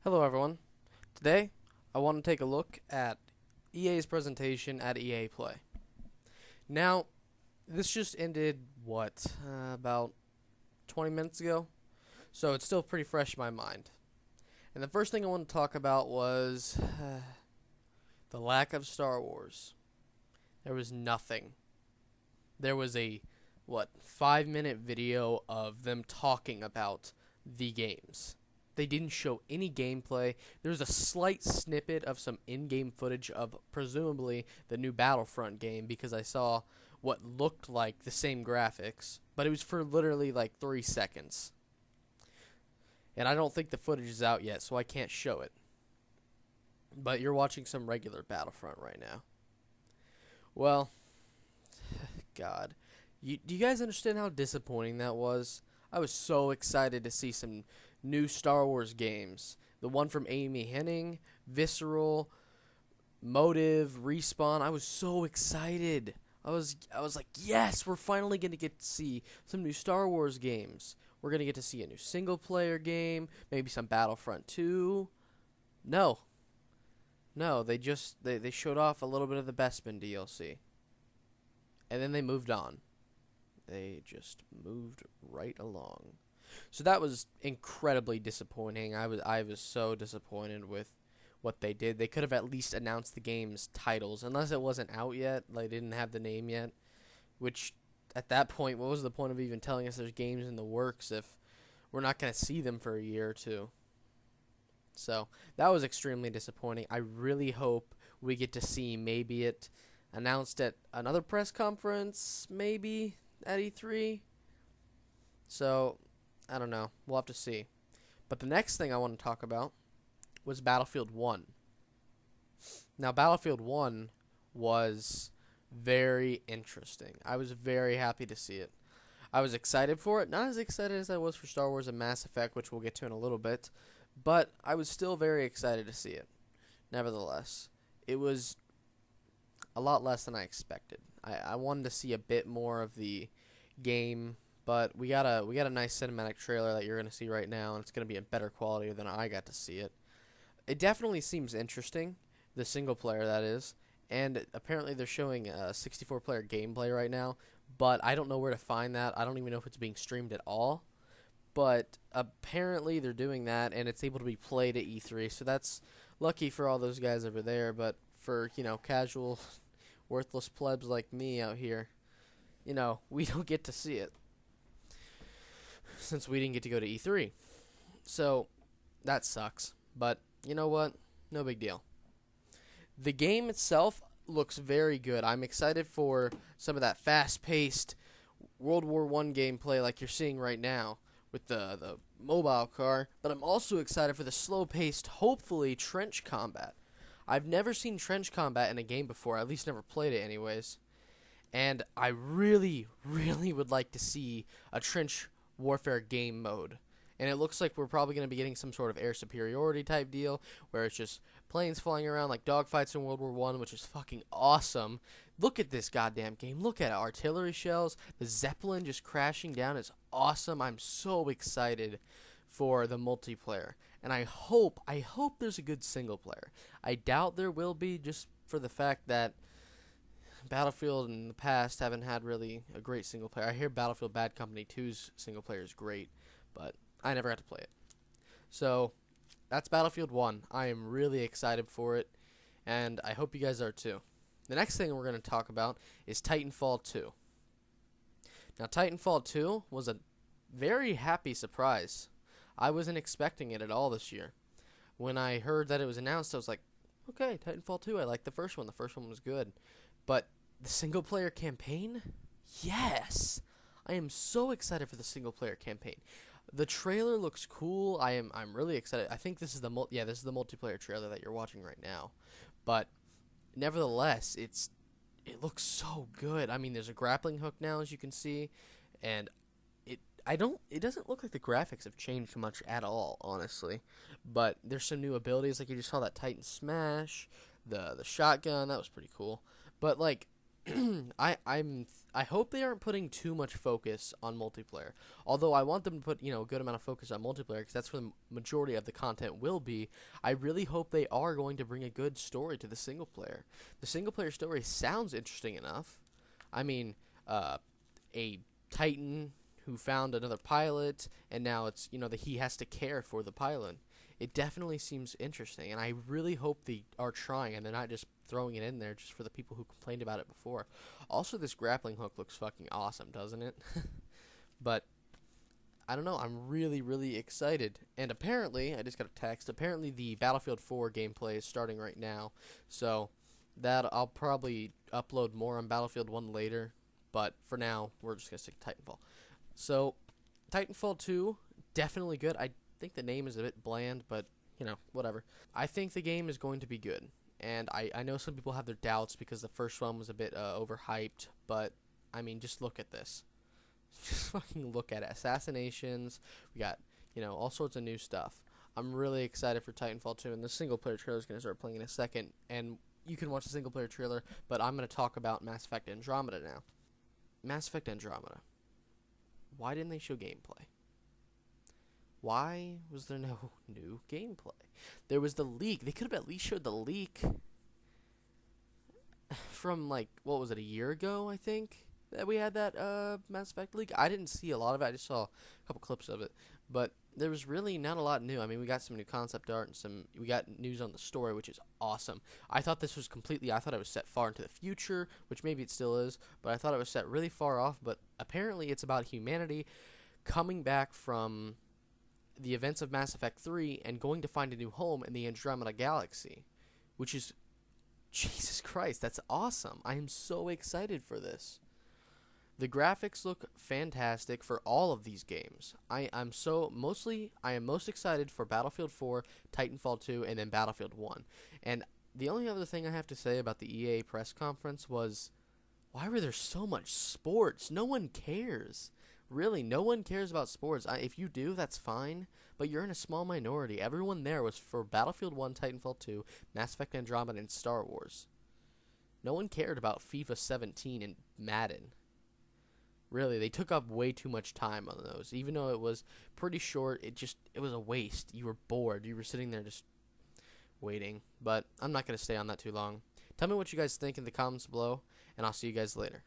Hello, everyone. Today, I want to take a look at EA's presentation at EA Play. Now, this just ended, about 20 minutes ago? So it's still pretty fresh in my mind. And the first thing I want to talk about was the lack of Star Wars. There was nothing. There was a, 5-minute video of them talking about the games. They didn't show any gameplay. There's a slight snippet of some in-game footage of presumably the new Battlefront game because I saw what looked like the same graphics, but it was for literally like 3 seconds. And I don't think the footage is out yet, so I can't show it. But you're watching some regular Battlefront right now. Well, God. Do you guys understand how disappointing that was? I was so excited to see some new Star Wars games. The one from Amy Hennig, Visceral, Motive, Respawn. I was so excited. I was like, yes, we're finally going to get to see some new Star Wars games. We're going to get to see a new single player game, maybe some Battlefront 2. No. No, they showed off a little bit of the Bespin DLC. And then they moved on. They just moved right along. So that was incredibly disappointing. I was so disappointed with what they did. They could have at least announced the game's titles, unless it wasn't out yet. They didn't have the name yet. Which, at that point, what was the point of even telling us there's games in the works if we're not going to see them for a year or two? So that was extremely disappointing. I really hope we get to see maybe it announced at another press conference, maybe at E3. So, I don't know. We'll have to see. But the next thing I want to talk about was Battlefield 1. Now, Battlefield 1 was very interesting. I was very happy to see it. I was excited for it. Not as excited as I was for Star Wars and Mass Effect, which we'll get to in a little bit. But I was still very excited to see it. Nevertheless, it was a lot less than I expected. I wanted to see a bit more of the game, but we got a nice cinematic trailer that you're going to see right now, and it's going to be in better quality than I got to see it. It definitely seems interesting, the single player that is, and apparently they're showing a 64-player gameplay right now, but I don't know where to find that. I don't even know if it's being streamed at all, but apparently they're doing that, and it's able to be played at E3, so that's lucky for all those guys over there, but for, casual worthless plebs like me out here, we don't get to see it since we didn't get to go to E3. So that sucks. But you know what? No big deal. The game itself looks very good. I'm excited for some of that fast-paced World War I gameplay like you're seeing right now with the mobile car, but I'm also excited for the slow-paced, hopefully, trench combat. I've never seen trench combat in a game before, at least never played it anyways. And I really, really would like to see a trench warfare game mode. And it looks like we're probably going to be getting some sort of air superiority type deal, where it's just planes flying around like dogfights in World War I, which is fucking awesome. Look at this goddamn game. Look at it. Artillery shells, the Zeppelin just crashing down is awesome. I'm so excited for the multiplayer. And I hope there's a good single player. I doubt there will be, just for the fact that Battlefield in the past haven't had really a great single player. I hear Battlefield Bad Company 2's single player is great, but I never got to play it. So, that's Battlefield 1. I am really excited for it, and I hope you guys are too. The next thing we're going to talk about is Titanfall 2. Now, Titanfall 2 was a very happy surprise. I wasn't expecting it at all this year. When I heard that it was announced, I was like, okay, Titanfall 2, I like the first one. The first one was good. But the single-player campaign? Yes! I am so excited for the single-player campaign. The trailer looks cool. I'm really excited. I think this is the this is the multiplayer trailer that you're watching right now. But nevertheless, it looks so good. I mean, there's a grappling hook now, as you can see, and it doesn't look like the graphics have changed much at all, honestly. But there's some new abilities, like you just saw that Titan Smash, the shotgun, that was pretty cool. But like I hope they aren't putting too much focus on multiplayer. Although I want them to put, a good amount of focus on multiplayer because that's where the majority of the content will be. I really hope they are going to bring a good story to the single player. The single player story sounds interesting enough. I mean, a Titan who found another pilot, and now it's that he has to care for the pilot. It definitely seems interesting, and I really hope they are trying and they're not just throwing it in there just for the people who complained about it before. Also, this grappling hook looks fucking awesome, doesn't it? But I don't know. I'm really, really excited. And apparently, I just got a text. Apparently, the Battlefield 4 gameplay is starting right now, so that I'll probably upload more on Battlefield 1 later. But for now, we're just gonna stick to Titanfall. So, Titanfall 2, definitely good. I think the name is a bit bland, but whatever. I think the game is going to be good. And I know some people have their doubts because the first one was a bit overhyped, but I mean, just look at this. Just fucking look at it. Assassinations, we got, all sorts of new stuff. I'm really excited for Titanfall 2, and the single player trailer is going to start playing in a second, and you can watch the single player trailer, but I'm going to talk about Mass Effect Andromeda now. Mass Effect Andromeda. Why didn't they show gameplay? Why was there no new gameplay? There was the leak. They could have at least showed the leak from, what was it, a year ago, I think, that we had that Mass Effect leak. I didn't see a lot of it. I just saw a couple clips of it. But there was really not a lot new. I mean, we got some new concept art and we got news on the story, which is awesome. I thought this was I thought it was set far into the future, which maybe it still is, but I thought it was set really far off. But apparently it's about humanity coming back from the events of Mass Effect 3 and going to find a new home in the Andromeda Galaxy, which is, Jesus Christ, that's awesome. I am so excited for this. The graphics look fantastic for all of these games. I am most excited for Battlefield 4, Titanfall 2, and then Battlefield 1. And the only other thing I have to say about the EA press conference was, why were there so much sports? No one cares. Really, no one cares about sports. If you do, that's fine, but you're in a small minority. Everyone there was for Battlefield 1, Titanfall 2, Mass Effect Andromeda, and Star Wars. No one cared about FIFA 17 and Madden. Really, they took up way too much time on those. Even though it was pretty short, it was a waste. You were bored. You were sitting there just waiting. But I'm not going to stay on that too long. Tell me what you guys think in the comments below, and I'll see you guys later.